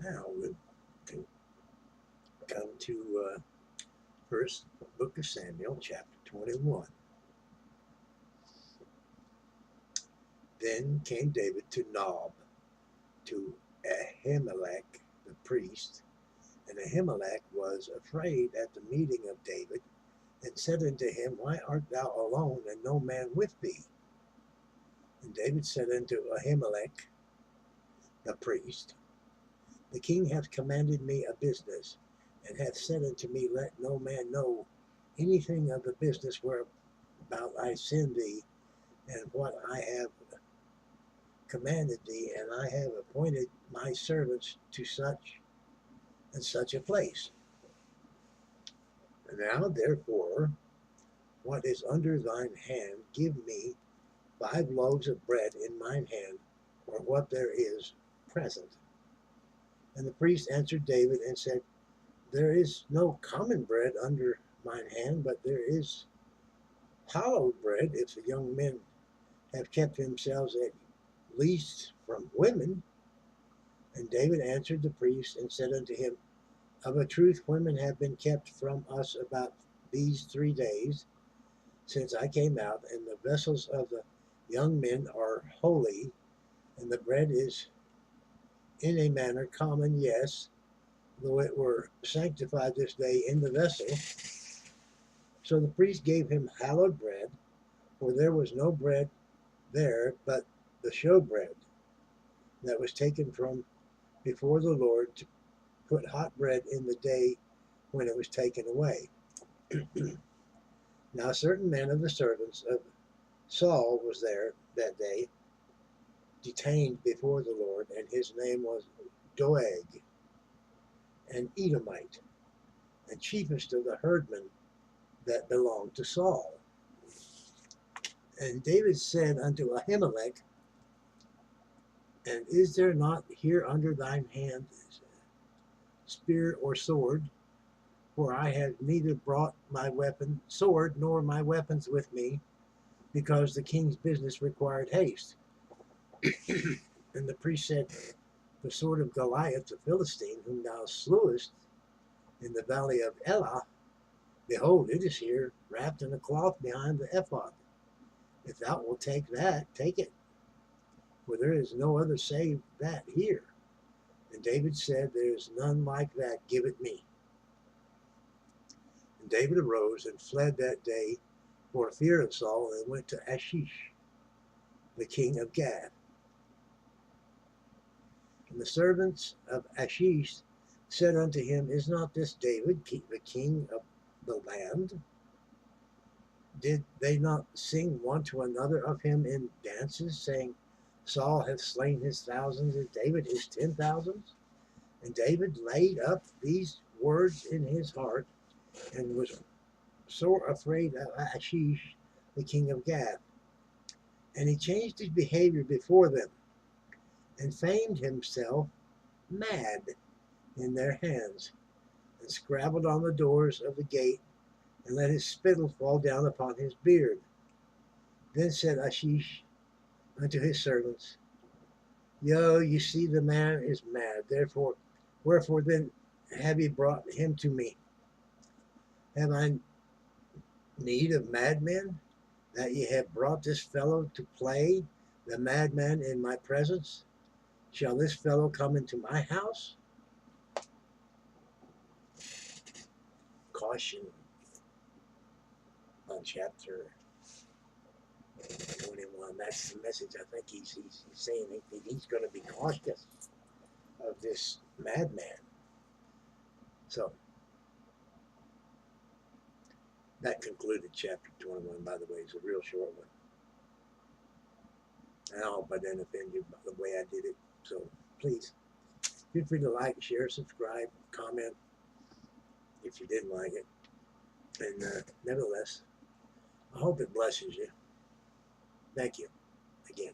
Now we can come to first book of Samuel, chapter 21. Then came David to Nob, to Ahimelech the priest, and Ahimelech was afraid at the meeting of David, and said unto him, Why art thou alone, and no man with thee? And David said unto Ahimelech the priest, The king hath commanded me a business, and hath said unto me, Let no man know anything of the business whereabout I send thee, and what I have commanded thee, and I have appointed my servants to such and such a place. Now therefore, what is under thine hand, give me 5 loaves of bread in mine hand, or what there is present. And the priest answered David and said, There is no common bread under mine hand, but there is hallowed bread, if the young men have kept themselves at least from women. And David answered the priest and said unto him, Of a truth women have been kept from us about these 3 days, since I came out, and the vessels of the young men are holy, and the bread is in a manner common, yes, though it were sanctified this day in the vessel. So the priest gave him hallowed bread, for there was no bread there but the showbread that was taken from before the Lord to put hot bread in the day when it was taken away. Now a certain man of the servants of Saul was there that day, detained before the Lord, and his name was Doeg, an Edomite, and chiefest of the herdmen that belonged to Saul. And David said unto Ahimelech, And is there not here under thine hand spear or sword? For I have neither brought my sword nor my weapons with me, because the king's business required haste. And the priest said, The sword of Goliath the Philistine, whom thou slewest in the valley of Elah, behold, it is here, wrapped in a cloth behind the ephod. If thou wilt take that, take it, for there is no other save that here. And David said, There is none like that, give it me. And David arose and fled that day for fear of Saul, and went to Achish, the king of Gath. And the servants of Achish said unto him, Is not this David, the king of the land? Did they not sing one to another of him in dances, saying, Saul hath slain his thousands, and David his 10,000s? And David laid up these words in his heart, and was sore afraid of Achish, the king of Gath. And he changed his behavior before them, and feigned himself mad in their hands, and scrabbled on the doors of the gate, and let his spittle fall down upon his beard. Then said Achish unto his servants, you see the man is mad, wherefore then have ye brought him to me? Have I need of madmen, that ye have brought this fellow to play the madman in my presence? Shall this fellow come into my house? Caution on chapter 21. That's the message. I think he's saying he's going to be cautious of this madman. So that concluded chapter 21, by the way. It's a real short one. And I hope I didn't offend you by the way I did it. So please, feel free to like, share, subscribe, comment if you didn't like it. And nevertheless, I hope it blesses you. Thank you again.